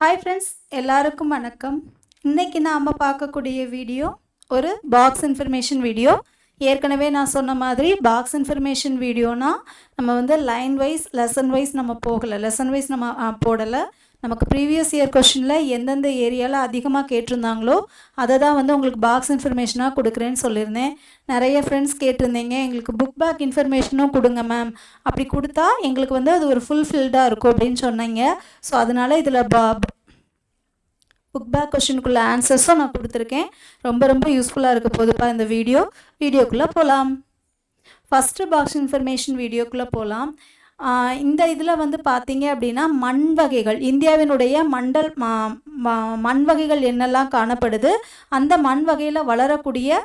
Hi friends, எல்லாருக்கும் வணக்கம். இன்றைக்கி நாம் பார்க்கக்கூடிய வீடியோ ஒரு பாக்ஸ் இன்ஃபர்மேஷன் வீடியோ. ஏற்கனவே நான் சொன்ன மாதிரி பாக்ஸ் இன்ஃபர்மேஷன் வீடியோனா நம்ம வந்து லைன் வைஸ் லெசன் வைஸ் நம்ம போகலை, லெசன் வைஸ் நம்ம போடலை. நமக்கு ப்ரீவியஸ் இயர் கொஷினில் எந்தெந்த ஏரியாவில் அதிகமாக கேட்டிருந்தாங்களோ அதை தான் வந்து உங்களுக்கு பாக்ஸ் இன்ஃபர்மேஷனாக கொடுக்குறேன்னு சொல்லியிருந்தேன். நிறைய ஃப்ரெண்ட்ஸ் கேட்டிருந்தீங்க, எங்களுக்கு புக் பேக் இன்ஃபர்மேஷனும் கொடுங்க மேம், அப்படி கொடுத்தா எங்களுக்கு வந்து அது ஒரு ஃபுல்ஃபில்டாக இருக்கும் அப்படின்னு சொன்னீங்க. ஸோ அதனால் இதில் புக் பேக் கொஷினுக்குள்ள ஆன்சர்ஸும் நான் கொடுத்துருக்கேன். ரொம்ப ரொம்ப யூஸ்ஃபுல்லாக இருக்க போதுப்பா இந்த வீடியோக்குள்ளே போகலாம். ஃபஸ்ட்டு பாக்ஸ் இன்ஃபர்மேஷன் வீடியோக்குள்ளே போகலாம். இந்த இதில் வந்து பார்த்தீங்க அப்படின்னா மண் வகைகள், இந்தியாவினுடைய மண் வகைகள் என்னெல்லாம் காணப்படுது, அந்த மண் வகையில் வளரக்கூடிய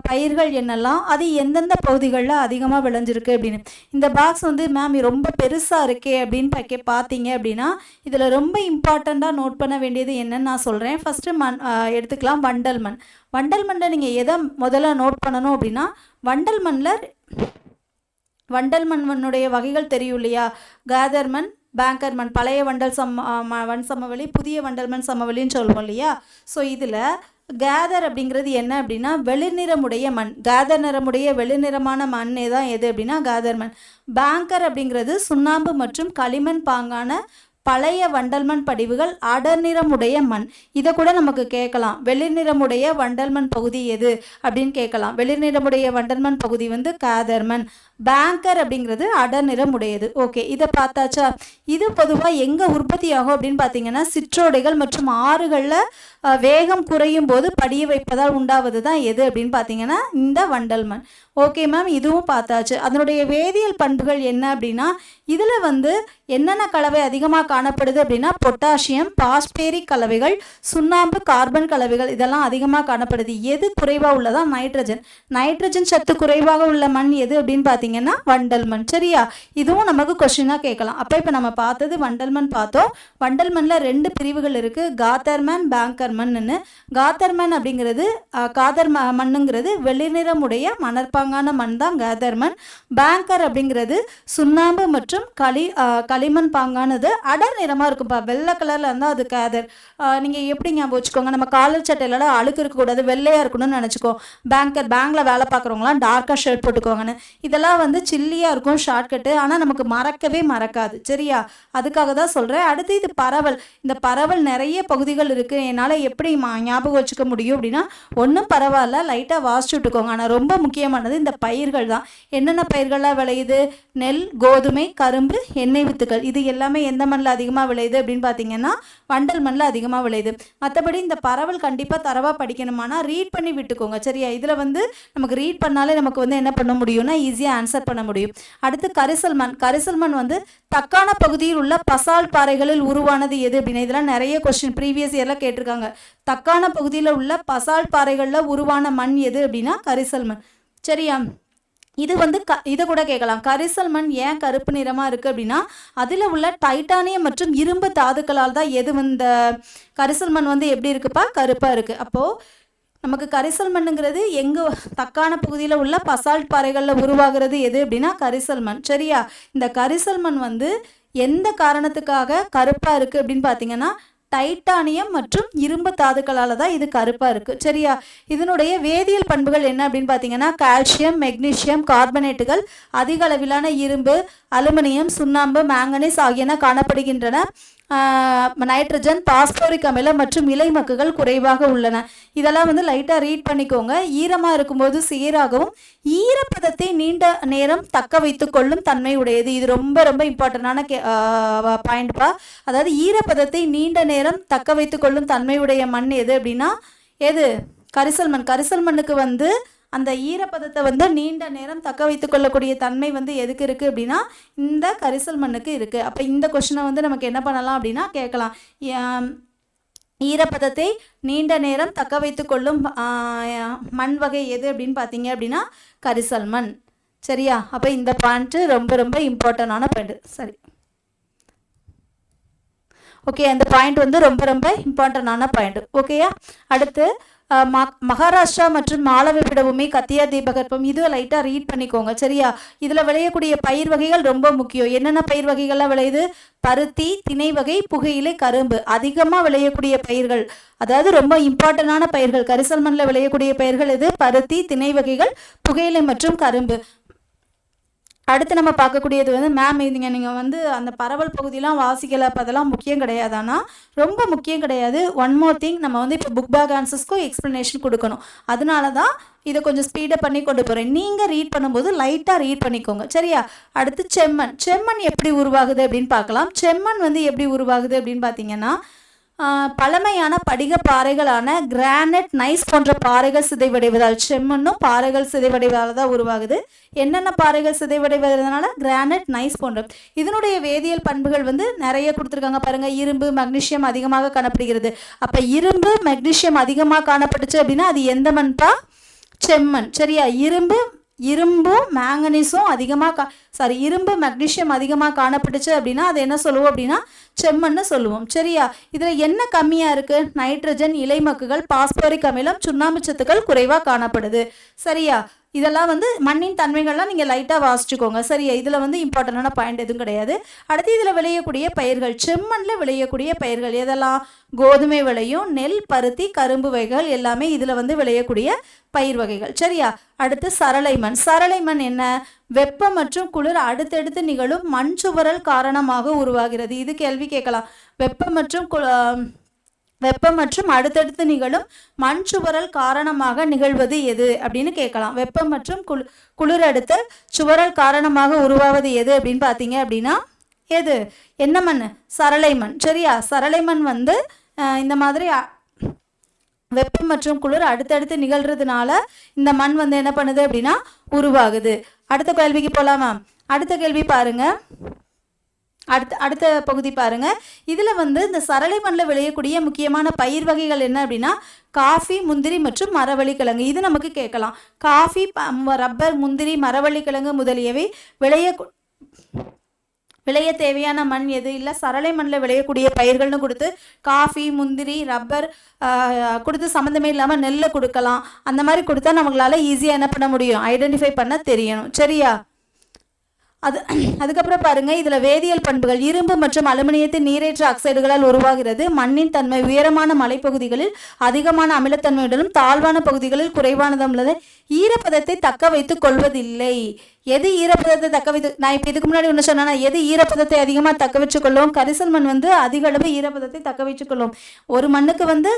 பயிர்கள் என்னெல்லாம், அது எந்தெந்த பகுதிகளில் அதிகமாக விளைஞ்சிருக்கு அப்படின்னு. இந்த பாக்ஸ் வந்து மேம் ரொம்ப பெருசாக இருக்கே அப்படின்னு பார்த்தீங்க அப்படின்னா இதில் ரொம்ப இம்பார்ட்டண்ட்டாக நோட் பண்ண வேண்டியது என்னன்னு நான் சொல்கிறேன். ஃபஸ்ட்டு எடுத்துக்கலாம் வண்டல் மண். வண்டல் மண்ணில் நீங்கள் எதை முதல்ல நோட் பண்ணணும் அப்படின்னா, வண்டல் மண்ணுடைய வகைகள் தெரியும் இல்லையா? கேதர் மண், பேங்கர் மண், பழைய மண் சமவெளி, புதிய வண்டல் மண் சமவெளின்னு சொல்லுவோம் இல்லையா? ஸோ இதில் கேதர் அப்படிங்கிறது என்ன அப்படின்னா வெளிநிறமுடைய மண். கேதர் நிறமுடைய வெளிநிறமான மண்ணே தான் எது அப்படின்னா கேதர் மண். பேங்கர் அப்படிங்கிறது சுண்ணாம்பு மற்றும் களிமண் பாங்கான பழைய வண்டல்மண் படிவுகள் அடர்நிறமுடைய மண். இதை கூட நமக்கு கேட்கலாம், வெளிநிறமுடைய வண்டல்மண் பகுதி எது அப்படின்னு கேட்கலாம். வெளிநிறமுடைய வண்டல்மண் பகுதி வந்து கேதர் மண். பேங்கர் அப்படிங்கிறது அடர்நிறமுடையது. ஓகே, இதை பார்த்தாச்சா? இது பொதுவாக எங்கே உற்பத்தி ஆகும் அப்படின்னு பார்த்தீங்கன்னா சிற்றோடைகள் மற்றும் ஆறுகளில் வேகம் குறையும் போது படிய வைப்பதால் உண்டாவது தான் எது அப்படின்னு பார்த்தீங்கன்னா இந்த வண்டல் மண். ஓகே மேம், இதுவும் பார்த்தாச்சு. அதனுடைய வேதியியல் பண்புகள் என்ன அப்படின்னா இதில் வந்து என்னென்ன கலவை அதிகமாக காணப்படுது அப்படின்னா பொட்டாசியம், பாஸ்பேரிக் கலவைகள், சுண்ணாம்பு, கார்பன் கலவைகள் இதெல்லாம் அதிகமாக காணப்படுது. எது குறைவாக உள்ளதா? நைட்ரஜன். நைட்ரஜன் சத்து குறைவாக உள்ள மண் எது அப்படின்னு பார்த்தீங்கன்னா வண்டல் மண். சரியா? இதுவும் நமக்கு கொஸ்டினாக கேட்கலாம். அப்போ இப்போ நம்ம பார்த்தது வண்டல் மண் பார்த்தோம். வண்டல் மண்ணில் 2 பிரிவுகள் இருக்குது, காதர் மண், பேங்கர் மண்ணுன்னு. காதர் மண் அப்படிங்கிறது மண்ணுங்கிறது வெளிநிறமுடைய மணற்பாங்கான மண் தான் கேதர் மண். பேங்கர் அப்படிங்கிறது சுண்ணாம்பு மற்றும் களிமண் பாங்கானது, அடர் நிறமாக இருக்கும்ப்பா, வெள்ளை கலரில் இருந்தால் அது கேதர். நீங்கள் எப்படி ஞாபகம் வச்சுக்கோங்க, நம்ம காலர் சட்டையில அழுக்கு இருக்கக்கூடாது, வெள்ளையாக இருக்கணும்னு நினச்சிக்கோ. பேங்கில் வேலை பார்க்குறவங்களாம் டார்க்காக ஷர்ட் போட்டுக்குவாங்கன்னு. இதெல்லாம் வந்து சில்லியாக இருக்கும் ஷார்ட்கட்டு, ஆனால் நமக்கு மறக்கவே மறக்காது. சரியா? அதுக்காக தான் சொல்கிறேன். அடுத்து இது பரவல். இந்த பரவல் நிறைய பகுதிகள் இருக்குது, என்னால் எப்படி ஞாபகம் வச்சுக்க முடியும் அப்படின்னா ஒன்றும் பரவாயில்ல, லைட்டாக வாசிச்சு விட்டுக்கோங்க. ஆனால் ரொம்ப முக்கியமானது இந்த பயிர்கள் தான். என்னென்ன பயிர்கள்லாம் விளையுது? நெல், கோதுமை, கரும்பு, எண்ணெய் வித்துக்கள். இது எல்லாமே எந்த மண்ணில் அதிகமாக விளையுது அப்படின்னு பார்த்தீங்கன்னா வண்டல் மண்ணில் அதிகமாக விளையுது. மற்றபடி இந்த பரவல் கண்டிப்பாக தரவாக படிக்கணுமானா ரீட் பண்ணி விட்டுக்கோங்க. சரியா? இதில் வந்து நமக்கு ரீட் பண்ணாலே நமக்கு வந்து என்ன பண்ண முடியும்னா ஈஸியாக ஆன்சர் பண்ண முடியும். அடுத்து கரிசல் மண். கரிசல் மண் வந்து தக்கான பகுதியில் உள்ள பசால் பாறைகளில் உருவானது எது அப்படின்னு இதெல்லாம் நிறைய கொஸ்டின் ப்ரீவியஸ் இயரில் கேட்டிருக்காங்க. தக்கான பகுதியில் உள்ள பசால் பாறைகளில் உருவான மண் எது அப்படின்னா கரிசல் மண். சரியா? இது வந்து இதை கூட கேட்கலாம், கரிசல் மண் ஏன் கருப்பு நிறமாக இருக்குது அப்படின்னா அதில் உள்ள டைட்டானியம் மற்றும் இரும்பு தாதுக்களால் தான் எது இந்த கரிசல் மண் வந்து எப்படி இருக்குப்பா? கருப்பாக இருக்குது. அப்போது நமக்கு கரிசல் மண்ணுங்கிறது எங்கே தக்கான பகுதியில் உள்ள பசால்ட் பாறைகளில் உருவாகிறது எது அப்படின்னா கரிசல் மண். சரியா? இந்த கரிசல் மண் வந்து எந்த காரணத்துக்காக கருப்பாக இருக்குது அப்படின்னு பார்த்தீங்கன்னா டைட்டானியம் மற்றும் இரும்பு தாதுக்களால் தான் இது கருப்பாக இருக்குது. சரியா? இதனுடைய வேதியியல் பண்புகள் என்ன அப்படின்னு பார்த்தீங்கன்னா கால்சியம், மெக்னீசியம், கார்பனேட்டுகள், அதிக அளவிலான இரும்பு, அலுமினியம், சுண்ணாம்பு, மேங்கனீஸ் ஆகியன காணப்படுகின்றன. நைட்ரஜன், பாஸ்போரிக் அமிலம் மற்றும் இலைமக்குகள் குறைவாக உள்ளன. இதெல்லாம் வந்து லைட்டாக ரீட் பண்ணிக்கோங்க. ஈரமாக இருக்கும்போது சீராகவும் ஈரப்பதத்தை நீண்ட நேரம் தக்க வைத்து கொள்ளும் தன்மை உடையது. இது ரொம்ப ரொம்ப இம்பார்ட்டண்டான பாயிண்ட்பா. அதாவது ஈரப்பதத்தை நீண்ட நேரம் தக்க வைத்து கொள்ளும் தன்மை உடைய மண் எது அப்படின்னா எது? கரிசல் மண். கரிசல் மண்ணுக்கு வந்து அந்த ஈரப்பதத்தை வந்து நீண்ட நேரம் தக்க வைத்து கொள்ளக்கூடிய தன்மை வந்து எதுக்கு இருக்குது அப்படின்னா இந்த கரிசல் மண்ணுக்கு இருக்குது. அப்போ இந்த கொஸ்டினை வந்து நமக்கு என்ன பண்ணலாம் அப்படின்னா கேட்கலாம், ஈரப்பதத்தை நீண்ட நேரம் தக்க வைத்து கொள்ளும் மண் வகை எது அப்படின்னு பார்த்தீங்க அப்படின்னா கரிசல் மண். சரியா? அப்போ இந்த பாயிண்ட்டு ரொம்ப ரொம்ப இம்பார்ட்டண்டான பாயிண்ட். சரி, ஓகே, அந்த பாயிண்ட் வந்து ரொம்ப ரொம்ப இம்பார்ட்டண்டான பாயிண்ட். ஓகேயா? அடுத்து மகாராஷ்டிரா மற்றும் மாலவி பீடபூமி, கத்தியா தீபகற்பம், இது லைட்டாக ரீட் பண்ணிக்கோங்க. சரியா? இதில் விளையக்கூடிய பயிர் வகைகள் ரொம்ப முக்கியம். என்னென்ன பயிர் வகைகள்லாம் விளையுது? பருத்தி, திணை வகை, புகையிலை, கரும்பு அதிகமாக விளையக்கூடிய பயிர்கள், அதாவது ரொம்ப இம்பார்ட்டண்டான பயிர்கள். கரிசல் மண்ணில் விளையக்கூடிய பயிர்கள் இது பருத்தி, திணை வகைகள், புகையிலை மற்றும் கரும்பு. அடுத்து நம்ம பார்க்கக்கூடியது வந்து மேம் நீங்கள் வந்து அந்த பரவல் பகுதியெலாம் வாசிக்கலை, அப்போ அதெல்லாம் முக்கியம் கிடையாது. ஆனால் ரொம்ப முக்கியம் கிடையாது. ஒன் மோர் திங், நம்ம வந்து இப்போ புக் பேக் ஆன்சர்ஸ்க்கும் எக்ஸ்ப்ளனேஷன் கொடுக்கணும். அதனால தான் இதை கொஞ்சம் ஸ்பீடப் பண்ணி கொண்டு போகிறேன். நீங்கள் ரீட் பண்ணும்போது லைட்டாக ரீட் பண்ணிக்கோங்க. சரியா? அடுத்து செம்மண். செம்மண் எப்படி உருவாகுது அப்படின்னு பார்க்கலாம். செம்மண் வந்து எப்படி உருவாகுது அப்படின்னு பார்த்தீங்கன்னா, பழமையான படிக பாறைகளான கிரானைட், நைஸ் போன்ற பாறைகள் சிதைவடைவதால் செம்மண்ணும் பாறைகள் சிதைவடைவதால் தான் உருவாகுது. என்னென்ன பாறைகள் சிதைவடைவதனால? கிரானைட், நைஸ் போன்ற. இதனுடைய வேதியியல் பண்புகள் வந்து நிறைய கொடுத்துருக்காங்க பாருங்க. இரும்பு, மெக்னீஷியம் அதிகமாக காணப்படுகிறது. அப்போ இரும்பு, மெக்னீஷியம் அதிகமாக காணப்பட்டுச்சு அப்படின்னா அது எந்த மண்பா? செம்மண். சரியா? இரும்பும் மேங்கனீஸும் அதிகமாக இரும்பு, மெக்னீஷியம் அதிகமாக காணப்பட்டுச்சு அப்படின்னா அது என்ன சொல்லுவோம் அப்படின்னா செம்மண்ணு சொல்லுவோம். சரியா? இதில் என்ன கம்மியாக இருக்குது? நைட்ரஜன், இலைமக்குகள், பாஸ்போரிக் அமிலம், சுண்ணாம்பு சத்துக்கள் குறைவாக காணப்படுது. சரியா? இதெல்லாம் வந்து மண்ணின் தன்மைகள்லாம் நீங்கள் லைட்டாக வாசிச்சுக்கோங்க. சரியா? இதில் வந்து இம்பார்ட்டண்டான பாயிண்ட் எதுவும் கிடையாது. அடுத்து இதில் விளையக்கூடிய பயிர்கள், செம்மண்ணில் விளையக்கூடிய பயிர்கள் எதெல்லாம்? கோதுமை விளையும், நெல், பருத்தி, கரும்பு வகைகள் எல்லாமே இதில் வந்து விளையக்கூடிய பயிர் வகைகள். சரியா? அடுத்து சரளை மண். சரளை மண் என்ன? வெப்பம் மற்றும் குளிர் அடுத்தடுத்து நிகழும் மண் சுவரல் காரணமாக உருவாகிறது. இது கேள்வி கேட்கலாம். வெப்பம் மற்றும் அடுத்தடுத்து நிகழும் மண் சுவரல் காரணமாக நிகழ்வது எது அப்படின்னு கேட்கலாம். வெப்பம் மற்றும் குளிர் அடுத்த சுவரல் காரணமாக உருவாவது எது அப்படின்னு பார்த்தீங்க அப்படின்னா எது? என்ன மண்? சரளை மண். சரியா? சரளை மண் வந்து இந்த மாதிரி வெப்பம் மற்றும் குளிர் அடுத்தடுத்து நிகழ்றதுனால இந்த மண் வந்து என்ன பண்ணுது அப்படின்னா உருவாகுது. அடுத்த கேள்விக்கு போகலாமா? அடுத்த கேள்வி பாருங்க. அடுத்த பகுதி பாருங்க. இதில் வந்து இந்த சரளை மண்ணில் விளையக்கூடிய முக்கியமான பயிர் வகைகள் என்ன அப்படின்னா காஃபி, முந்திரி மற்றும் மரவள்ளிக்கிழங்கு. இது நமக்கு கேட்கலாம். காஃபி, ரப்பர், முந்திரி, மரவள்ளிக்கிழங்கு முதலியவை விளைய தேவையான மண் எது? இல்லை சரளை மண்ணில் விளையக்கூடிய பயிர்கள்னு கொடுத்து காஃபி, முந்திரி, ரப்பர் கொடுத்து சம்மந்தமே இல்லாமல் நெல்லை கொடுக்கலாம். அந்த மாதிரி கொடுத்தா நம்மளால ஈஸியாக என்ன பண்ண முடியும்? ஐடென்டிஃபை பண்ண தெரியணும். சரியா? அதுக்கப்புறம் பாருங்க. இதில் வேதியியல் பண்புகள், இரும்பு மற்றும் அலுமினியத்தின் நீரேற்ற ஆக்சைடுகளால் உருவாகிறது. மண்ணின் தன்மை, உயரமான மலைப்பகுதிகளில் அதிகமான அமிலத்தன்மையுடனும் தாழ்வான பகுதிகளில் குறைவானதும் உள்ளது. ஈரப்பதத்தை தக்க வைத்துக் கொள்வதில்லை. எது ஈரப்பதத்தை தக்க வைத்து? நான் இப்போ இதுக்கு முன்னாடி ஒன்று சொன்னேன்னா எது ஈரப்பதத்தை அதிகமாக தக்க வச்சுக்கொள்ளும்? கரிசல் மண் வந்து அதிக அளவு ஈரப்பதத்தை தக்க வச்சுக்கொள்ளும். ஒரு மண்ணுக்கு வந்து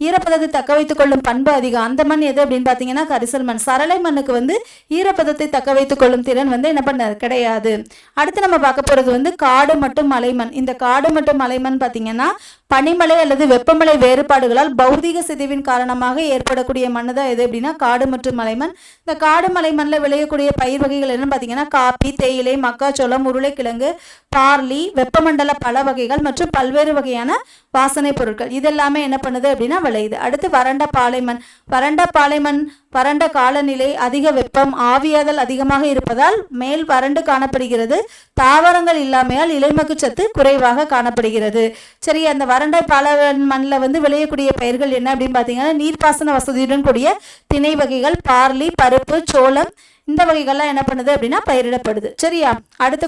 ஈரப்பதத்தை தக்க வைத்துக் கொள்ளும் பண்பு அதிகம். அந்த மண் எது அப்படின்னு பார்த்தீங்கன்னா கரிசல் மண். சரளை மண்ணுக்கு வந்து ஈரப்பதத்தை தக்க வைத்துக் கொள்ளும் திறன் வந்து என்ன பண்ண கிடையாது. அடுத்து நம்ம பார்க்க போகிறது வந்து காடு மற்றும் மலைமண். இந்த காடு மற்றும் மலைமண் பார்த்தீங்கன்னா பனிமலை அல்லது வெப்பமலை வேறுபாடுகளால் பௌதிக சிதைவின் காரணமாக ஏற்படக்கூடிய மண் தான் எது அப்படின்னா காடு மற்றும் மலைமண். இந்த காடு மலை மண்ணில் விளையக்கூடிய பயிர் வகைகள் என்னன்னு பார்த்தீங்கன்னா காப்பி, தேயிலை, மக்காச்சோளம், உருளைக்கிழங்கு, பார்லி, வெப்பமண்டல பல வகைகள் மற்றும் பல்வேறு வகையான வாசனை பொருட்கள் இதெல்லாமே என்ன பண்ணுது அப்படின்னா விளையுது. அடுத்து வறண்ட பாலைமண். வறண்ட காலநிலை, அதிக வெப்பம், ஆவியாதல் அதிகமாக இருப்பதால் மேல் வறண்டு காணப்படுகிறது. தாவரங்கள் இல்லாமையால் இலைமக்கு சத்து குறைவாக காணப்படுகிறது. சரி, அந்த வறண்ட பாலைமண்ணில் வந்து விளையக்கூடிய பயிர்கள் என்ன அப்படின்னு பார்த்தீங்கன்னா நீர்ப்பாசன வசதியுடன் கூடிய திணை வகைகள், பார்லி, பருப்பு, சோளம் இந்த வகைகள்லாம் என்ன பண்ணுது அப்படின்னா பயிரிடப்படுது. சரியா? அடுத்து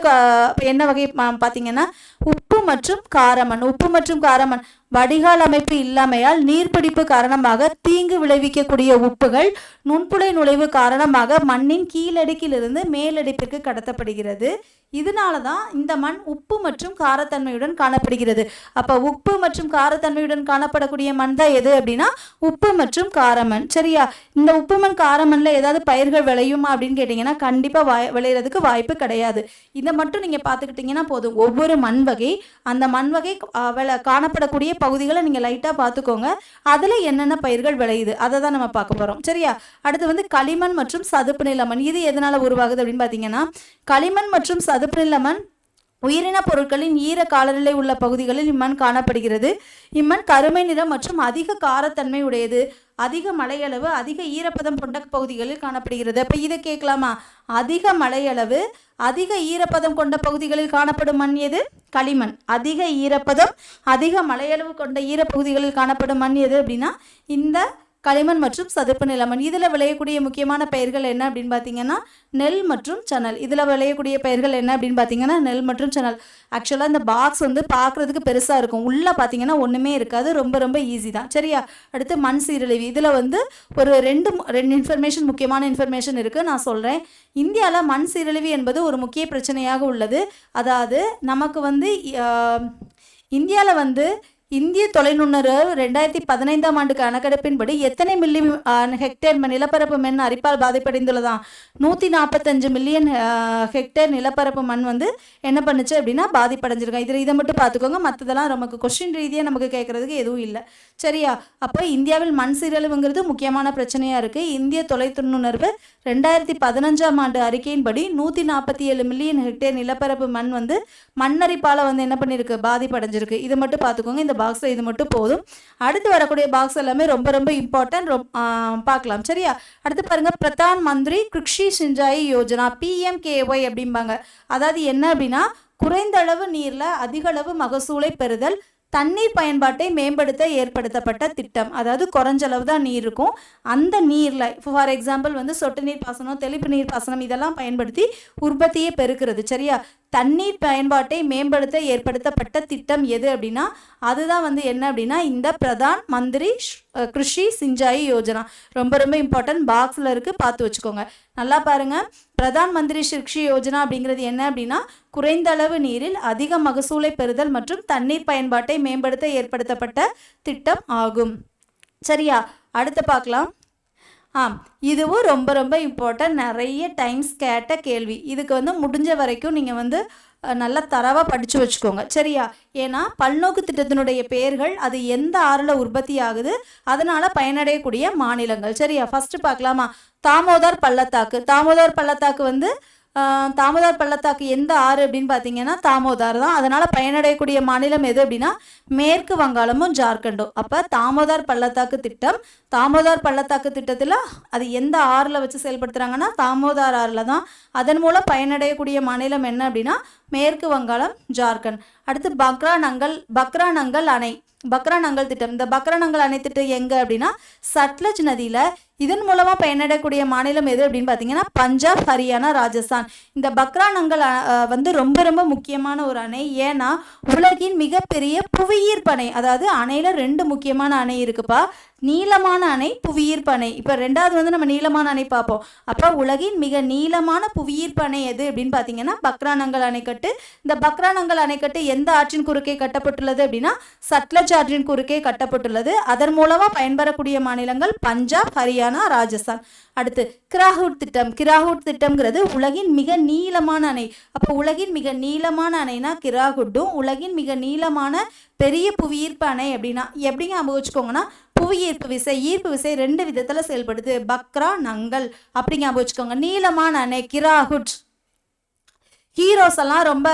என்ன வகை பார்த்தீங்கன்னா உப்பு மற்றும் காரமண். உப்பு மற்றும் காரமண் வடிகால் அமைப்பு இல்லாமையால் நீர்பிடிப்பு காரணமாக தீங்கு விளைவிக்கக்கூடிய உப்புகள் நுண்புழை நுழைவு காரணமாக மண்ணின் கீழடுக்கிலிருந்து மேலடுப்பிற்கு கடத்தப்படுகிறது. இதனால தான் இந்த மண் உப்பு மற்றும் காரத்தன்மையுடன் காணப்படுகிறது. அப்போ உப்பு மற்றும் காரத்தன்மையுடன் காணப்படக்கூடிய மண் தான் எது அப்படின்னா உப்பு மற்றும் காரமண். சரியா? இந்த உப்பு மண் காரமண்ணில் ஏதாவது பயிர்கள் விளையுமா அப்படின்னு கேட்டிங்கன்னா கண்டிப்பாக விளையிறதுக்கு வாய்ப்பு கிடையாது. இதை மட்டும் நீங்கள் பார்த்துக்கிட்டிங்கன்னா போதும். ஒவ்வொரு மண் வகை அந்த மண் வகை காணப்படக்கூடிய பகுதிகளை நீங்கள் லைட்டாக பார்த்துக்கோங்க. அதில் என்னென்ன பயிர்கள் விளையுது அதை தான் நம்ம பார்க்க போகிறோம். சரியா? அடுத்து வந்து களிமண் மற்றும் சதுப்பு நில மண். இது எதனால் உருவாகுது அப்படின்னு பார்த்தீங்கன்னா களிமண் மற்றும் சதுப்பு நில மண் உயிரின பொருட்களின் ஈர காலநிலை உள்ள பகுதிகளில் இம்மண் காணப்படுகிறது. இம்மண் கருமை நிறம் மற்றும் அதிக காரத்தன்மை உடையது. அதிக மழையளவு அதிக ஈரப்பதம் கொண்ட பகுதிகளில் காணப்படுகிறது. அப்போ இதை கேட்கலாமா? அதிக மழையளவு அதிக ஈரப்பதம் கொண்ட பகுதிகளில் காணப்படும் மண் எது? களிமண். அதிக ஈரப்பதம் அதிக மழையளவு கொண்ட ஈரப்பகுதிகளில் காணப்படும் மண் எது அப்படின்னா இந்த களிமண் மற்றும் சதுப்பு நிலமண். இதில் விளையக்கூடிய முக்கியமான பயிர்கள் என்ன அப்படின்னு பார்த்தீங்கன்னா நெல் மற்றும் சணல். இதில் விளையக்கூடிய பயிர்கள் என்ன அப்படின்னு பார்த்தீங்கன்னா நெல் மற்றும் சணல். ஆக்சுவலாக இந்த பாக்ஸ் வந்து பார்க்குறதுக்கு பெருசாக இருக்கும், உள்ளே பார்த்தீங்கன்னா ஒன்றுமே இருக்காது, ரொம்ப ரொம்ப ஈஸி தான். சரியா? அடுத்து மண் சீரழிவு. இதில் வந்து ஒரு ரெண்டு இன்ஃபர்மேஷன், முக்கியமான இன்ஃபர்மேஷன் இருக்குது, நான் சொல்கிறேன். இந்தியாவில் மண் சீரழிவு என்பது ஒரு முக்கிய பிரச்சனையாக உள்ளது. அதாவது நமக்கு வந்து இந்தியாவில் வந்து இந்திய தொலைநுண்ணறு 2015ஆம் ஆண்டு கணக்கெடுப்பின்படி எத்தனை மில்லி ஹெக்டேர் நிலப்பரப்பு மண் அரிப்பால் பாதிப்படைந்துள்ளதான்? 145 மில்லியன் ஹெக்டேர் நிலப்பரப்பு மண் வந்து என்ன பண்ணுச்சு அப்படின்னா பாதிப்படைஞ்சிருக்காங்க. இதை மட்டும் பார்த்துக்கோங்க, மற்றதெல்லாம் நமக்கு கொஸ்டின் ரீதியாக நமக்கு கேட்குறதுக்கு எதுவும் இல்லை. சரியா? அப்போ இந்தியாவில் மண் சீரழிவுங்கிறது முக்கியமான பிரச்சனையாக இருக்குது. இந்திய தொலைநுண்ணர்வு 2015ஆம் ஆண்டு அறிக்கையின்படி 147 மில்லியன் ஹெக்டேர் நிலப்பரப்பு மண் வந்து மண்ணரிப்பால் வந்து என்ன பண்ணியிருக்கு? பாதிப்படைஞ்சிருக்கு. இதை மட்டும் பார்த்துக்கோங்க, இந்த பாக்ஸில் இது மட்டும் போதும். அடுத்து வரக்கூடிய பாக்ஸ் எல்லாமே ரொம்ப ரொம்ப இம்பார்ட்டன்ட், பார்க்கலாம். சரியா? அடுத்து பாருங்க, பிரதான் மந்திரி கிருஷி சிஞ்சாயி யோஜனா, PMKY அப்படிம்பாங்க. அதாவது என்ன அப்படின்னா குறைந்த அளவு நீரில் அதிக அளவு மகசூலை பெறுதல், தண்ணீர் பயன்பாட்டை மேம்படுத்த ஏற்படுத்தப்பட்ட திட்டம். அதாவது குறைஞ்ச அளவு தான் நீர் இருக்கும், அந்த நீரில் ஃபார் எக்ஸாம்பிள் வந்து சொட்டு நீர் பாசனம், தெளிப்பு நீர் பாசனம் இதெல்லாம் பயன்படுத்தி உற்பத்தியை பெருக்கிறது. சரியா? தண்ணீர் பயன்பாட்டை மேம்படுத்த ஏற்படுத்தப்பட்ட திட்டம் எது அப்படின்னா அதுதான் வந்து என்ன அப்படின்னா இந்த பிரதான் மந்திரி கிருஷி சிஞ்சாயி யோஜனா. ரொம்ப ரொம்ப இம்பார்ட்டன்ட், பாக்ஸில் இருக்குது, பார்த்து வச்சுக்கோங்க. நல்லா பாருங்கள், பிரதான் மந்திரி கிருஷி யோஜனா அப்படிங்கிறது என்ன அப்படின்னா குறைந்த அளவு நீரில் அதிக மகசூலை பெறுதல் மற்றும் தண்ணீர் பயன்பாட்டை மேம்படுத்த ஏற்படுத்தப்பட்ட திட்டம் ஆகும். சரியா? அடுத்து பார்க்கலாம். இதுவும் ரொம்ப ரொம்ப இம்பார்ட்டன்ட், நிறைய டைம்ஸ் கேட்ட கேள்வி. இதுக்கு வந்து முடிஞ்ச வரைக்கும் நீங்கள் வந்து நல்லா தரவாக படித்து வச்சுக்கோங்க. சரியா? ஏன்னா பல்நோக்கு திட்டத்தினுடைய பெயர்கள் அது எந்த ஆறில் உற்பத்தி ஆகுது, அதனால் பயனடையக்கூடிய மாநிலங்கள். சரியா? ஃபஸ்ட்டு பார்க்கலாமா? தாமோதர் பள்ளத்தாக்கு. தாமோதர் பள்ளத்தாக்கு வந்து தாமோதர் பள்ளத்தாக்கு எந்த ஆறு அப்படின்னு பார்த்தீங்கன்னா தாமோதர் தான். அதனால் பயனடையக்கூடிய மாநிலம் எது அப்படின்னா மேற்கு வங்காளமும் ஜார்க்கண்டும். அப்போ தாமோதர் பள்ளத்தாக்கு திட்டம், தாமோதர் பள்ளத்தாக்கு திட்டத்தில் அது எந்த ஆறில் வச்சு செயல்படுத்துகிறாங்கன்னா தாமோதர் ஆறில் தான். அதன் மூலம் பயனடையக்கூடிய மாநிலம் என்ன அப்படின்னா மேற்கு வங்காளம், ஜார்க்கண்ட். அடுத்து பக்ரானங்கல் அணை, பக்ரானங்கல் திட்டம். இந்த பக்ரானங்கல் அணை திட்டம் எங்கே அப்படின்னா சட்லஜ் நதியில். இதன் மூலமாக பயனடையக்கூடிய மாநிலம் எது அப்படின்னு பார்த்தீங்கன்னா பஞ்சாப், ஹரியானா, ராஜஸ்தான். இந்த பக்ரானங்கல் வந்து ரொம்ப ரொம்ப முக்கியமான ஒரு அணை. ஏன்னா உலகின் மிகப்பெரிய புவியீர்ப்பு அணை. அதாவது அணையில் 2 முக்கியமான அணை இருக்குப்பா. நீளமான அணை, புவியீர்ப்பு அணை. இப்போ ரெண்டாவது வந்து நம்ம நீளமான அணை பார்ப்போம். அப்போ உலகின் மிக நீளமான புவியீர்ப்பு அணை எது அப்படின்னு பார்த்தீங்கன்னா பக்ரானங்கல் அணைக்கட்டு. இந்த பக்ரானங்கல் அணைக்கட்டு எந்த ஆற்றின் குறுக்கே கட்டப்பட்டுள்ளது அப்படின்னா சட்லஜ் ஆற்றின் குறுக்கே கட்டப்பட்டுள்ளது. அதன் மூலமாக பயன்பெறக்கூடிய மாநிலங்கள் பஞ்சாப், ஹரியானா, ராஜஸ்தான். அடுத்து கிராஹூட் திட்டம். கிராஹூட் திட்டம்ங்கிறது உலகின் மிக நீளமான அணை. அப்போ உலகின் மிக நீளமான அணைனா கிராஹூட்டும், உலகின் மிக நீளமான பெரிய புவியீர்ப்பு அணை அப்படின்னா எப்படிங்க அனுபவிச்சுக்கோங்கன்னா புவியீர்ப்பு விசை, ஈர்ப்பு விசை 2 விதத்தில் செயல்படுது. பக்ரானங்கல் அப்படிங்க அனுபவிச்சுக்கோங்க. நீளமான அணை கிராஹுட். ஹீரோஸ் எல்லாம் ரொம்ப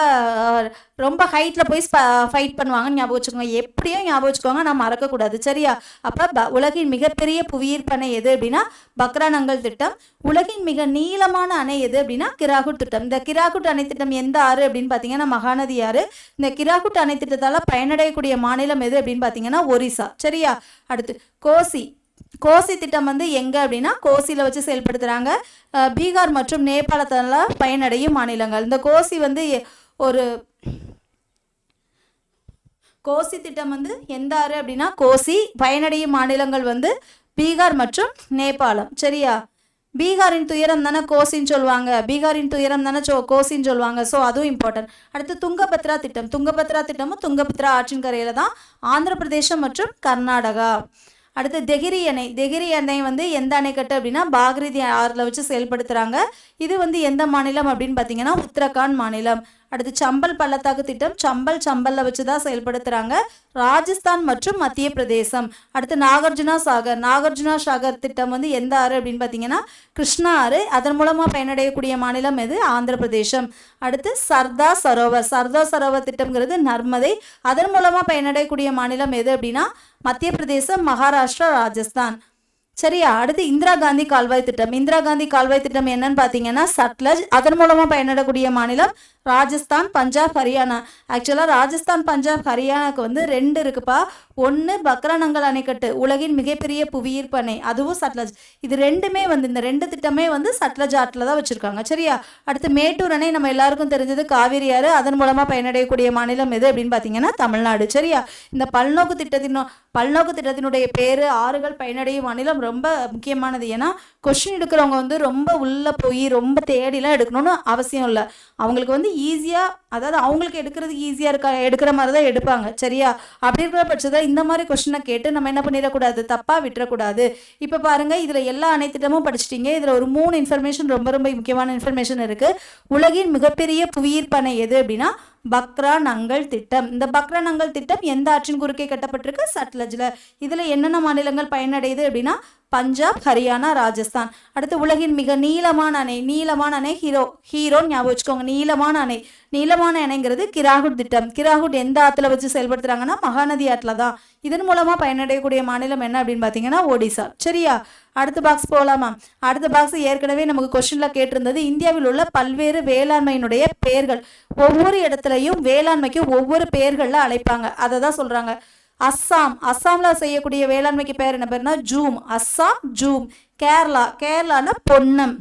ரொம்ப ஹைட்டில் போய் ஃபைட் பண்ணுவாங்கன்னு ஞாபகம் வச்சுக்கோங்க. எப்படியோ ஞாபகம் வச்சுக்கோங்க, நான் மறக்கக்கூடாது. சரியா? அப்போ உலகின் மிகப்பெரிய புவியீர்ப்பு அணை எது அப்படின்னா பக்ரானங்கல் திட்டம். உலகின் மிக நீளமான அணை எது அப்படின்னா கிராகுட் திட்டம். இந்த கிராகுட் அணை திட்டம் எந்த ஆறு அப்படின்னு பார்த்தீங்கன்னா மகாநதி ஆறு. இந்த கிராகுட் அணை திட்டத்தால் பயனடையக்கூடிய மாநிலம் எது அப்படின்னு பார்த்தீங்கன்னா ஒரிசா. சரியா? அடுத்து கோசி திட்டம் வந்து எங்கே அப்படின்னா கோசியில் வச்சு செயல்படுத்துகிறாங்க. பீகார் மற்றும் நேபாளத்தால் பயனடையும் மாநிலங்கள். இந்த கோசி வந்து கோசி திட்டம் வந்து எந்த ஆறு அப்படின்னா கோசி. பயனடையும் மாநிலங்கள் வந்து பீகார் மற்றும் நேபாளம். சரியா? பீகாரின் துயரம் தானே கோசின்னு சொல்லுவாங்க, பீகாரின் துயரம் தானே கோசின்னு சொல்லுவாங்க. ஸோ அதுவும் இம்பார்ட்டன்ட். அடுத்து துங்கபத்ரா திட்டம். துங்கபத்ரா திட்டமும் துங்கபத்ரா ஆற்றின் கரையில் தான், ஆந்திர பிரதேசம் மற்றும் கர்நாடகா. அடுத்து தெகிரி அணை. தெகிரி அணை வந்து எந்த அணைக்கட்டு அப்படின்னா பாகீரதி ஆறில் வச்சு செயல்படுத்துகிறாங்க. இது வந்து எந்த மாநிலம் அப்படின்னு பார்த்தீங்கன்னா உத்தரகாண்ட் மாநிலம். அடுத்து சம்பல் பள்ளத்தாக்கு திட்டம் சம்பல்ல வச்சு தான் செயல்படுத்துறாங்க. ராஜஸ்தான் மற்றும் மத்திய பிரதேசம். அடுத்து நாகார்ஜுனா சாகர் திட்டம் வந்து எந்த ஆறு அப்படின்னு பார்த்தீங்கன்னா கிருஷ்ணா ஆறு. அதன் மூலமாக பயனடையக்கூடிய மாநிலம் எது? ஆந்திர பிரதேசம். அடுத்து சர்தார் சரோவர் திட்டம்ங்கிறது நர்மதை. அதன் மூலமாக பயனடையக்கூடிய மாநிலம் எது அப்படின்னா மத்திய பிரதேசம், மகாராஷ்டிரா, ராஜஸ்தான். சரியா? அடுத்து இந்திரா காந்தி கால்வாய் திட்டம் என்னன்னு பார்த்தீங்கன்னா சட்லஜ். அதன் மூலமாக பயனடக்கூடிய மாநிலம் ராஜஸ்தான், பஞ்சாப், ஹரியானா. ஆக்சுவலாக ராஜஸ்தான், பஞ்சாப், ஹரியானாக்கு வந்து 2 இருக்குப்பா. ஒன்று பக்ரானங்கல் அணைக்கட்டு, உலகின் மிகப்பெரிய புவியீர்ப்பு அணை, அதுவும் சட்லஜ். இது ரெண்டுமே வந்து இந்த 2 திட்டமே வந்து சட்லஜ் ஆற்றில் தான் வச்சுருக்காங்க. சரியா? அடுத்து மேட்டூர் அணை நம்ம எல்லாருக்கும் தெரிஞ்சது காவிரி ஆறு. அதன் மூலமாக பயனடையக்கூடிய மாநிலம் எது அப்படின்னு பார்த்தீங்கன்னா தமிழ்நாடு. சரியா? இந்த பல்நோக்கு திட்டத்தினுடைய பேர் ஆறுகள் பயனடையும் மாநிலம் ரொம்ப முக்கியமானது. ஏன்னா கொஸ்டின் எடுக்கிறவங்க வந்து ரொம்ப உள்ளே போய் ரொம்ப தேடிலாம் எடுக்கணும்னு அவசியம் இல்லை. அவங்களுக்கு வந்து ஈஸியாக, அதாவது அவங்களுக்கு எடுக்கிறதுக்கு ஈஸியாக எடுக்கிற மாதிரி தான் எடுப்பாங்க. சரியா? அப்படி இருக்கிற பட்சத்தில் இந்த மாதிரி கொஸ்டினை கேட்டு நம்ம என்ன பண்ணிடக்கூடாது, தப்பாக விட்டுறக்கூடாது. இப்போ பாருங்கள், இதில் எல்லா அனைத்திட்டமும் படிச்சிட்டிங்க. இதில் ஒரு 3 இன்ஃபர்மேஷன் ரொம்ப ரொம்ப முக்கியமான இன்ஃபர்மேஷன் இருக்குது. உலகின் மிகப்பெரிய புவியீர்ப்பு அணை எது அப்படின்னா பக்ரானங்கல் திட்டம். இந்த பக்ரானங்கல் திட்டம் எந்த ஆற்றின் குறுக்கே கட்டப்பட்டிருக்கு? சட்லஜில். இதில் என்னென்ன மாநிலங்கள் பயனடையுது அப்படின்னா பஞ்சாப், ஹரியானா, ராஜஸ்தான். அடுத்து உலகின் மிக நீளமான அணை ஹீரோன்னு ஞாபகம் வச்சுக்கோங்க. நீளமான அணைங்கிறது கிராகுட் திட்டம். கிராகுட் எந்த ஆற்றுல வச்சு செயல்படுத்துறாங்கன்னா மகாநதி ஆற்றில் தான். இதன் மூலமாக பயனடையக்கூடிய மாநிலம் என்ன அப்படின்னு பார்த்தீங்கன்னா ஒடிசா. சரியா? அடுத்த பாக்ஸ் போகலாமா? அடுத்த பாக்ஸ் ஏற்கனவே நமக்கு கொஸ்டின்ல கேட்டிருந்தது. இந்தியாவில் உள்ள பல்வேறு வேளாண்மையினுடைய பெயர்கள். ஒவ்வொரு இடத்துலையும் வேளாண்மைக்கு ஒவ்வொரு பெயர்கள்ல அழைப்பாங்க. அதை தான் சொல்றாங்க. அஸ்ஸாம்ல செய்யக்கூடிய வேளாண்மைக்கு பேர் என்ன பேருனா ஜூம். அஸ்ஸாம் ஜூம். கேரளானா பொன்னம்.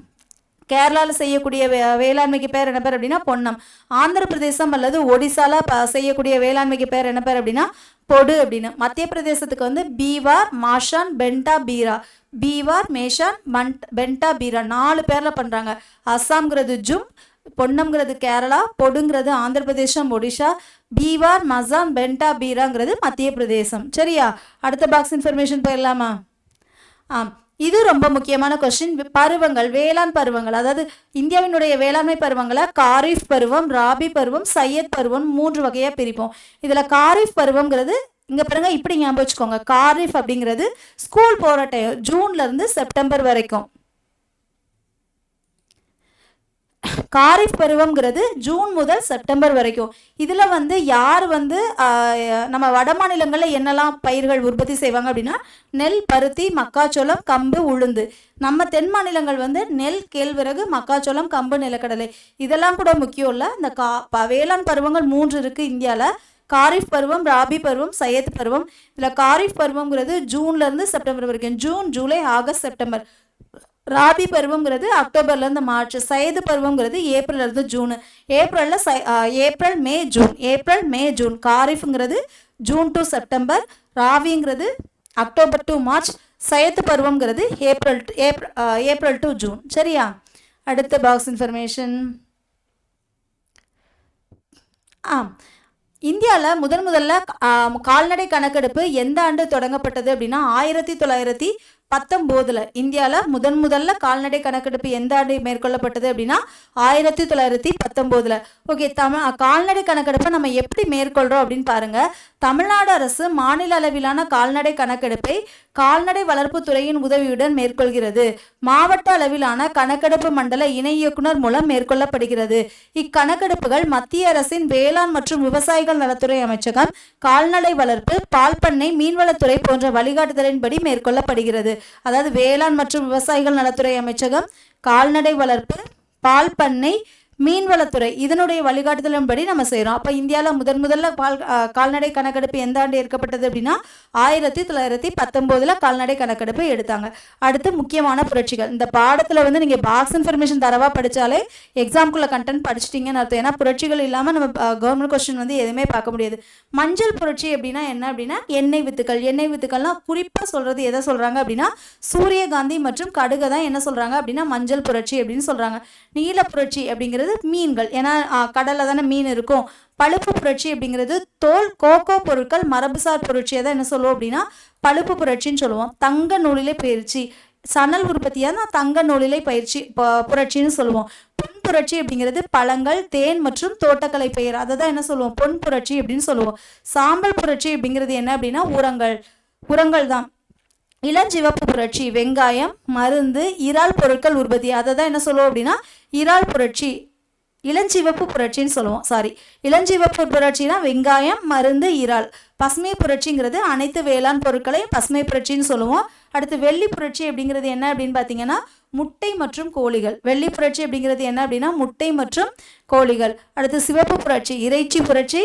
கேரளாவில் செய்யக்கூடிய வேளாண்மைக்கு பேர் என்ன பேர் அப்படின்னா பொன்னம். ஆந்திர பிரதேசம் அல்லது ஒடிசால செய்யக்கூடிய வேளாண்மைக்கு பேர் என்ன பேர் அப்படின்னா பொடு அப்படின்னு. மத்திய பிரதேசத்துக்கு வந்து பீவார், மாஷான், பென்டா, பீரா. பீவார், மேஷான், பென்டா, பீரா 4 பேரில் பண்ணுறாங்க. அஸ்ஸாம்ங்கிறது ஜும், பொன்னம்ங்கிறது கேரளா, பொடுங்கிறது ஆந்திர பிரதேசம், ஒடிஷா, பீவார், மசான், பென்டா, பீராங்கிறது மத்திய பிரதேசம். சரியா? அடுத்த பாக்ஸ் இன்ஃபர்மேஷன் போயிடலாமா? இது ரொம்ப முக்கியமான கொஸ்டின். பருவங்கள், வேளாண் பருவங்கள், அதாவது இந்தியாவினுடைய வேளாண்மை பருவங்களை காரிஃப் பருவம், ராபி பருவம், சையத் பருவம் 3 வகையாக பிரிப்போம். இதில் காரிஃப் பருவங்கிறது இங்கே பாருங்க, இப்படி ஞாபகம் வச்சுக்கோங்க. காரிஃப் அப்படிங்கிறது ஸ்கூல் போகிற டைம், ஜூன்லேருந்து செப்டம்பர் வரைக்கும். காரிஃப் பருவம்ங்கிறது ஜூன் முதல் செப்டம்பர் வரைக்கும். இதில் வந்து யார் வந்து நம்ம வட மாநிலங்களில் என்னெல்லாம் பயிர்கள் உற்பத்தி செய்வாங்க அப்படின்னா நெல், பருத்தி, மக்காச்சோளம், கம்பு, உளுந்து. நம்ம தென் மாநிலங்கள் வந்து நெல், கேழ்வரகு, மக்காச்சோளம், கம்பு, நிலக்கடலை. இதெல்லாம் கூட முக்கியம் இல்லை. இந்த வேளாண் பருவங்கள் 3 இருக்குது இந்தியாவில். காரிஃப் பருவம், ராபி பருவம், சையத் பருவம். இதில் காரிஃப் பருவங்கிறது ஜூன்லேருந்து செப்டம்பர் வரைக்கும். June, July, August, September. Rabi பருவங்கிறது அக்டோபர்லேருந்து மார்ச். சையது பருவங்கிறது ஏப்ரல்லேருந்து ஜூன். April, May, June. காரிஃப்ங்கிறது ஜூன் டு செப்டம்பர். ராபிங்கிறது அக்டோபர் டு மார்ச். சையத்து பருவங்கிறது ஏப்ரல் டு ஜூன். சரியா? அடுத்த பாக்ஸ் இன்ஃபர்மேஷன். இந்தியாவில் முதல்ல கால்நடை கணக்கெடுப்பு எந்த ஆண்டு தொடங்கப்பட்டது அப்படின்னா 1919. இந்தியாவில் முதல்ல கால்நடை கணக்கெடுப்பு எந்த ஆண்டு மேற்கொள்ளப்பட்டது அப்படின்னா 1919. ஓகே, கால்நடை கணக்கெடுப்பை நம்ம எப்படி மேற்கொள்கிறோம் அப்படின்னு பாருங்க. தமிழ்நாடு அரசு மாநில அளவிலான கால்நடை கணக்கெடுப்பை கால்நடை வளர்ப்பு துறையின் உதவியுடன் மேற்கொள்கிறது. மாவட்ட அளவிலான கணக்கெடுப்பு மண்டல இணை இயக்குனர் மூலம் மேற்கொள்ளப்படுகிறது. இக்கணக்கெடுப்புகள் மத்திய அரசின் வேளாண் மற்றும் விவசாயிகள் நலத்துறை அமைச்சகம், கால்நடை வளர்ப்பு, பால் பண்ணை, மீன்வளத்துறை போன்ற வழிகாட்டுதலின்படி மேற்கொள்ளப்படுகிறது. அதாவது வேளாண் மற்றும் விவசாயிகள் நலத்துறை அமைச்சகம், கால்நடை வளர்ப்பு, பால் பண்ணை, மீன்வளத்துறை இதனுடைய வழிகாட்டுதலின்படி நம்ம செய்கிறோம். அப்போ இந்தியாவில் முதல்ல கால்நடை கணக்கெடுப்பு எந்த ஆண்டு ஏற்கப்பட்டது அப்படின்னா 1919 கால்நடை கணக்கெடுப்பு எடுத்தாங்க. அடுத்து முக்கியமான புரட்சிகள். இந்த பாடத்தில் வந்து நீங்கள் பாக்ஸ் இன்ஃபர்மேஷன் தரவாக படித்தாலே எக்ஸாம்குள்ள கண்டென்ட் படிச்சிட்டிங்கன்னு அர்த்தம். ஏன்னா புரட்சிகள் இல்லாமல் நம்ம கவர்மெண்ட் கொஸ்டின் வந்து எதுவுமே பார்க்க முடியாது. மஞ்சள் புரட்சி அப்படின்னா என்ன அப்படின்னா எண்ணெய் வித்துக்கள்லாம் குறிப்பாக சொல்கிறது எதை சொல்கிறாங்க அப்படின்னா சூரியகாந்தி மற்றும் கடுகை தான் என்ன சொல்கிறாங்க அப்படின்னா மஞ்சள் புரட்சி அப்படின்னு சொல்கிறாங்க. நீல புரட்சி அப்படிங்கிறது மீன்கள், ஏன்னா கடல்ல தானே மீன் இருக்கும். பழுப்பு புரட்சி அப்படிங்கிறது தோல், கோகோ பொருட்கள், மரபுசார் புரட்சியை தான் என்ன சொல்லுவோம் அப்படின்னா பழுப்பு புரட்சின்னு சொல்லுவோம். தங்க நூலிலே பயிற்சி, சணல் உற்பத்தியாக தான் தங்க நூலிலை புரட்சின்னு சொல்லுவோம். பொன் புரட்சி அப்படிங்கிறது பழங்கள், தேன் மற்றும் தோட்டக்கலை பயிர், அதை தான் என்ன சொல்லுவோம், பொன் புரட்சி அப்படின்னு சொல்லுவோம். சாம்பல் புரட்சி அப்படிங்கிறது என்ன அப்படின்னா உரங்கள் தான். இளஞ்சிவப்பு புரட்சி வெங்காயம், மருந்து, இறால் பொருட்கள் உற்பத்தி, அதை தான் என்ன சொல்லுவோம் அப்படின்னா இறால் புரட்சி, இளஞ்சிவப்பு புரட்சின்னு சொல்லுவோம். இளஞ்சிவப்பு புரட்சினா வெங்காயம், மருந்து, இறால். பசுமை புரட்சிங்கிறது அனைத்து வேளாண் பொருட்களையும் பசுமை புரட்சின்னு சொல்லுவோம். அடுத்து வெள்ளி புரட்சி அப்படிங்கிறது என்ன அப்படின்னு பார்த்தீங்கன்னா முட்டை மற்றும் கோழிகள். வெள்ளி புரட்சி அப்படிங்கிறது என்ன அப்படின்னா முட்டை மற்றும் கோழிகள். அடுத்து சிவப்பு புரட்சி இறைச்சி புரட்சி,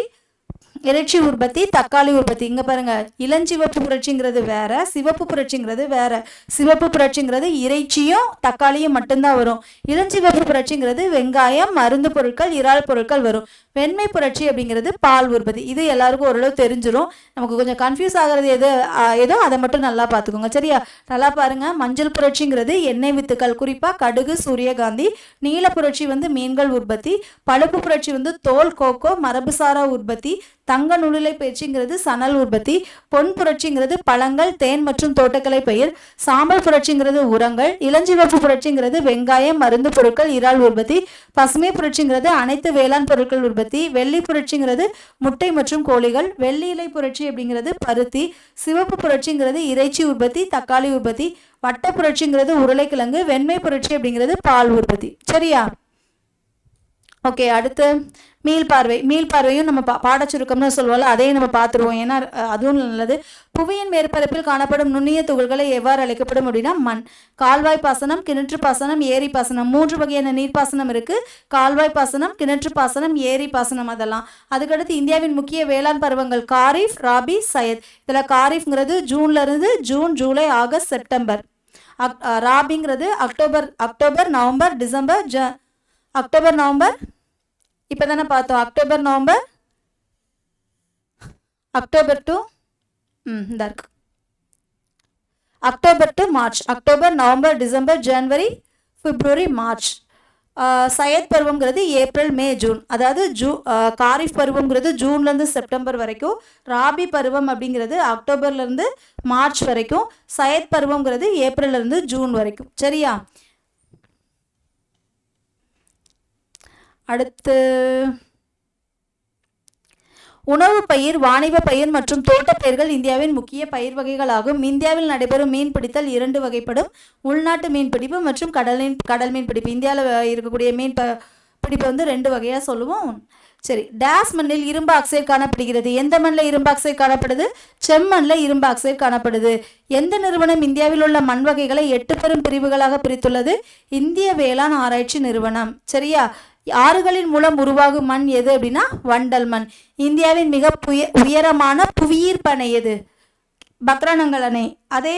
இறைச்சி உற்பத்தி, தக்காளி உற்பத்தி. இங்கே பாருங்க, இளஞ்சிவப்பு புரட்சிங்கிறது வேற, சிவப்பு புரட்சிங்கிறது வேற. சிவப்பு புரட்சிங்கிறது இறைச்சியும் தக்காளியும் மட்டும்தான் வரும். இளஞ்சிவப்பு புரட்சிங்கிறது வெங்காயம், மருந்து பொருட்கள், இறால் பொருட்கள் வரும். வெண்மை புரட்சி அப்படிங்கிறது பால் உற்பத்தி. இது எல்லாருக்கும் ஓரளவு தெரிஞ்சிடும். நமக்கு கொஞ்சம் கன்ஃபியூஸ் ஆகிறது ஏதோ அதை மட்டும் நல்லா பார்த்துக்கோங்க. சரியா? நல்லா பாருங்க. மஞ்சள் புரட்சிங்கிறது எண்ணெய் வித்துக்கள், குறிப்பாக கடுகு, சூரியகாந்தி. நீல புரட்சி மீன்கள் உற்பத்தி. பழுப்பு புரட்சி தோல், கோகோ, மரபுசாரா உற்பத்தி. தங்க நுழிலை பயிற்சிங்கிறது சணல் உற்பத்தி. பொன் புரட்சிங்கிறது பழங்கள், தேன் மற்றும் தோட்டக்கலை பயிர். சாம்பல் புரட்சிங்கிறது உரங்கள். இளஞ்சிவப்பு புரட்சிங்கிறது வெங்காயம், மருந்து பொருட்கள், இறால் உற்பத்தி. பசுமை புரட்சிங்கிறது அனைத்து வேளாண் பொருட்கள் உற்பத்தி. வெள்ளி புரட்சிங்கிறது முட்டை மற்றும் கோழிகள். வெள்ளி இலை புரட்சி அப்படிங்கிறது பருத்தி. சிவப்பு புரட்சிங்கிறது இறைச்சி உற்பத்தி, தக்காளி உற்பத்தி. வட்ட புரட்சிங்கிறது உருளைக்கிழங்கு. வெண்மை புரட்சி அப்படிங்கிறது பால் உற்பத்தி. சரியா? ஓகே, அடுத்து மீள்பார்வையும் நம்ம பாடச்சுருக்கம்னு சொல்லுவோம்ல, அதையும் நம்ம பார்த்துருவோம். ஏன்னா அதுவும் நல்லது. புவியின் மேற்பரப்பில் காணப்படும் நுண்ணிய துகள்களை எவ்வாறு அழைக்கப்படும் அப்படின்னா மண். கால்வாய் பாசனம், கிணற்று பாசனம், ஏரி பாசனம். 3 வகையான நீர்ப்பாசனம் இருக்கு. கால்வாய் பாசனம், கிணற்று பாசனம், ஏரி பாசனம். அதெல்லாம் அதுக்கடுத்து இந்தியாவின் முக்கிய வேளாண் பருவங்கள் காரிஃப், ராபி, சையத். இதில் காரிஃப்ங்கிறது ஜூன்ல இருந்து ஜூன், ஜூலை, ஆகஸ்ட், செப்டம்பர். ராபிங்கிறது October, November, December, October, November. இப்போ தானே பார்த்தோம். October to October to March. October, November, December, ஜனவரி, பிப்ரவரி, மார்ச். சையத் பருவம்ங்கிறது ஏப்ரல், மே, ஜூன். அதாவது காரிஃப் பருவம்ங்கிறது ஜூன்லேருந்து செப்டம்பர் வரைக்கும். ராபி பருவம் அப்படிங்கிறது அக்டோபர்லேருந்து மார்ச் வரைக்கும். சையத் பருவம்ங்கிறது ஏப்ரல்லேருந்து ஜூன் வரைக்கும். சரியா? அடுத்து உணவு பயிர், வாணிப பயிர் மற்றும் தோட்டப்பயிர்கள் இந்தியாவின் முக்கிய பயிர் வகைகளாகும். இந்தியாவில் நடைபெறும் மீன் பிடித்தல் 2 வகைப்படும். உள்நாட்டு மீன் பிடிப்பு மற்றும் கடல் மீன் பிடிப்பு. இந்தியாவில் இருக்கக்கூடிய மீன் பிடிப்பு 2 வகையாக சொல்லுவோம். சரி, டேஸ் மண்ணில் இரும்பு ஆக்சைடு காணப்படுகிறது. எந்த மண்ணில் இரும்பு ஆக்சைடு காணப்படுது? செம்மண்ணில் இரும்பு ஆக்சைடு காணப்படுது. எந்த நிறுவனம் இந்தியாவில் உள்ள மண் வகைகளை 8 பெரும் பிரிவுகளாக பிரித்துள்ளது? இந்திய வேளாண் ஆராய்ச்சி நிறுவனம். சரியா? ஆறுகளின் மூலம் உருவாகும் மண் எது அப்படின்னா வண்டல் மண். இந்தியாவின் மிக உயரமான புவியீர்ப்பு அணை எது? பக்ரானங்கல் அணை. அதே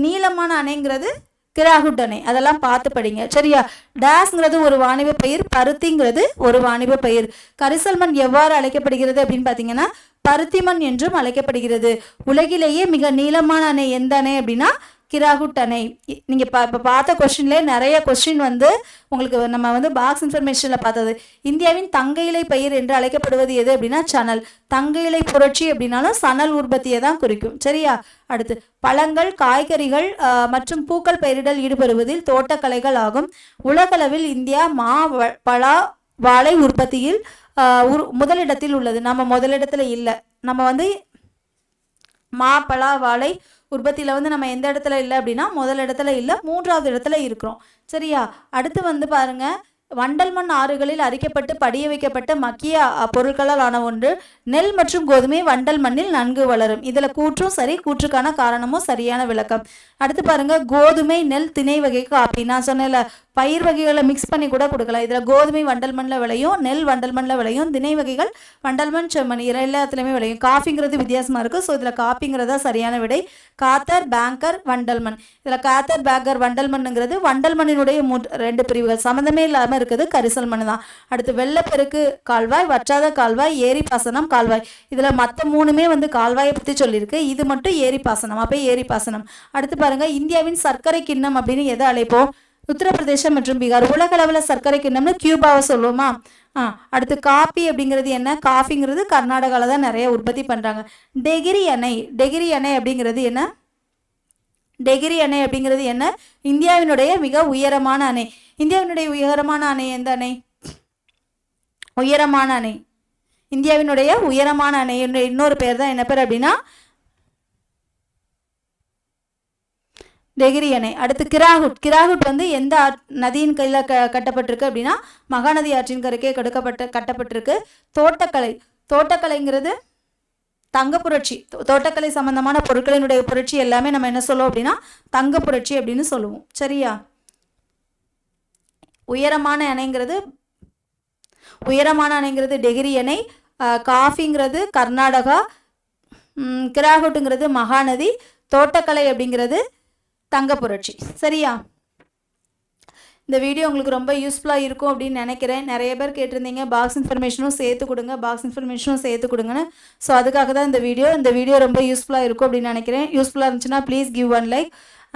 நீளமான அணைங்கிறது கிராகுட் அணை. அதெல்லாம் பார்த்து படிங்க. சரியா? டேஸ்ங்கிறது ஒரு வாணிப பயிர், பருத்திங்கிறது ஒரு வாணிப பயிர். கரிசல் மண் எவ்வாறு அழைக்கப்படுகிறது அப்படின்னு பார்த்தீங்கன்னா பருத்தி மண் என்றும் அழைக்கப்படுகிறது. உலகிலேயே மிக நீளமான அணை எந்த அணை அப்படின்னா கிராகுட் அணை. நீங்கள் இப்போ பார்த்த கொஸ்டின்லேயே நிறைய கொஸ்டின் உங்களுக்கு நம்ம பாக்ஸ் இன்ஃபர்மேஷனில் பார்த்தது. இந்தியாவின் தங்க இலை பயிர் என்று அழைக்கப்படுவது எது அப்படின்னா சணல். தங்க இலை புரட்சி அப்படின்னாலும் சணல் உற்பத்தியை தான் குறிக்கும். சரியா? அடுத்து பழங்கள், காய்கறிகள் மற்றும் பூக்கள் பயிரிடல் ஈடுபடுவதில் தோட்டக்கலைகள் ஆகும். உலகளவில் இந்தியா மா, பலா, வாழை உற்பத்தியில் முதலிடத்தில் உள்ளது. நம்ம முதலிடத்தில் இல்லை. நம்ம மா, பலா, வாழை உற்பத்தியில் நம்ம எந்த இடத்துல இல்லை அப்படின்னா முதல் இடத்துல இல்லை, 3வது இடத்துல இருக்கிறோம். சரியா? அடுத்து பாருங்க, வண்டல் மண் ஆறுகளில் அரிக்கப்பட்டு படிய வைக்கப்பட்ட மக்கிய பொருட்களால் ஆன ஒன்று. நெல் மற்றும் கோதுமை வண்டல் மண்ணில் நன்கு வளரும். இதில் கூற்றும் சரி, கூற்றுக்கான காரணமும் சரியான விளக்கம். அடுத்து பாருங்க, கோதுமை, நெல், திணை வகை காப்பி. நான் சொன்னேன்ல, பயிர் வகைகளை மிக்ஸ் பண்ணி கூட கொடுக்கலாம். இதில் கோதுமை வண்டல் மண்ணில் விளையும், நெல் வண்டல் மண்ணில் விளையும், திணை வகைகள் வண்டல் மண், செம்மண் எல்லாத்துலேயுமே விளையும். காஃபிங்கிறது வித்தியாசமாக இருக்குது. ஸோ இதில் காப்பிங்கிறதா சரியான விடை. காத்தர், பேங்கர், வண்டல் மண். இதில் காத்தர், பேங்கர், வண்டல் மண்ணுங்கிறது வண்டல் மண்ணினுடைய 2 பிரிவுகள். சம்மந்தமே இல்லாமல் இருக்குது கரிசல் மண் தான். அடுத்து வெள்ளப்பெருக்கு கால்வாய், வற்றாத கால்வாய், ஏரி பாசனம், கால்வாய். இதில் மற்ற 3மே கால்வாயை பற்றி சொல்லியிருக்கு. இது மட்டும் ஏரி பாசனம். அப்போ ஏரி பாசனம். அடுத்து பாருங்க, இந்தியாவின் சர்க்கரை கிண்ணம் அப்படின்னு எதை அழைப்போம்? உத்தரப்பிரதேசம் மற்றும் பீகார். உலக அளவில் சர்க்கரை கிண்ணம்னு கியூபாவை சொல்லுவோமா? அடுத்து காப்பி அப்படிங்கிறது என்ன? காஃபிங்கிறது கர்நாடகாவில் தான் நிறைய உற்பத்தி பண்ணுறாங்க. டெகிரி அணை அப்படிங்கிறது என்ன? டெகிரி அணை அப்படிங்கிறது என்ன? இந்தியாவினுடைய மிக உயரமான அணை. இந்தியாவினுடைய உயரமான அணை எந்த அணை? உயரமான அணை, இந்தியாவினுடைய உயரமான அணை இன்னொரு பேர் தான் என்ன பேர் அப்படின்னா டெகிரி அணை. அடுத்து கிராகுட். கிராகுட் வந்து எந்த நதியின் கையில் கட்டப்பட்டிருக்கு அப்படின்னா மகாநதி ஆற்றின் கரைக்கே கட்டப்பட்டிருக்கு. தோட்டக்கலை. தோட்டக்கலைங்கிறது தங்க புரட்சி. தோட்டக்கலை சம்பந்தமான பொருட்களினுடைய புரட்சி எல்லாமே நம்ம என்ன சொல்லுவோம் அப்படின்னா தங்க புரட்சி அப்படின்னு சொல்லுவோம். சரியா? உயரமான அணைங்கிறது டெகிரி அணை. காஃபிங்கிறது கர்நாடகா. கிராகுட்டுங்கிறது மகாநதி. தோட்டக்கலை அப்படிங்கிறது தங்க புரட்சி. சரியா? இந்த வீடியோ உங்களுக்கு ரொம்ப யூஸ்ஃபுல்லாக இருக்கும் அப்படின்னு நினைக்கிறேன். நிறைய பேர் கேட்டிருந்தீங்க பாக்ஸ் இன்ஃபர்மேஷனும் சேர்த்து கொடுங்கன்னு. ஸோ அதுக்காக தான் இந்த வீடியோ ரொம்ப யூஸ்ஃபுல்லாக இருக்கும் அப்படின்னு நினைக்கிறேன். யூஸ்ஃபுல்லாக இருந்துச்சுன்னா please give one like.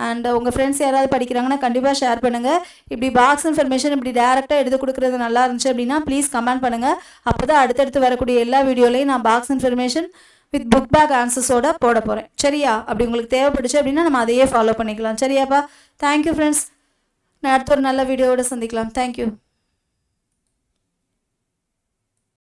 And உங்கள் ஃப்ரெண்ட்ஸ் யாராவது படிக்கிறாங்கன்னா கண்டிப்பாக ஷேர் பண்ணுங்கள். இப்படி பாக்ஸ் இன்ஃபர்மேஷன் இப்படி டேரெக்டாக எடுத்து கொடுக்குறது நல்லா இருந்துச்சு அப்படின்னா ப்ளீஸ் கமெண்ட் பண்ணுங்கள். அப்போ தான் அடுத்தடுத்து வரக்கூடிய எல்லா வீடியோலையும் நான் box information with book back ஆன்சர்ஸோட போட போகிறேன். சரியா? அப்படி உங்களுக்கு தேவைப்படுச்சு அப்படின்னா நம்ம அதையே ஃபாலோ பண்ணிக்கலாம். சரியாப்பா? Thank you friends. நான் அடுத்த ஒரு நல்ல வீடியோவோட சந்திக்கலாம். தேங்க்யூ.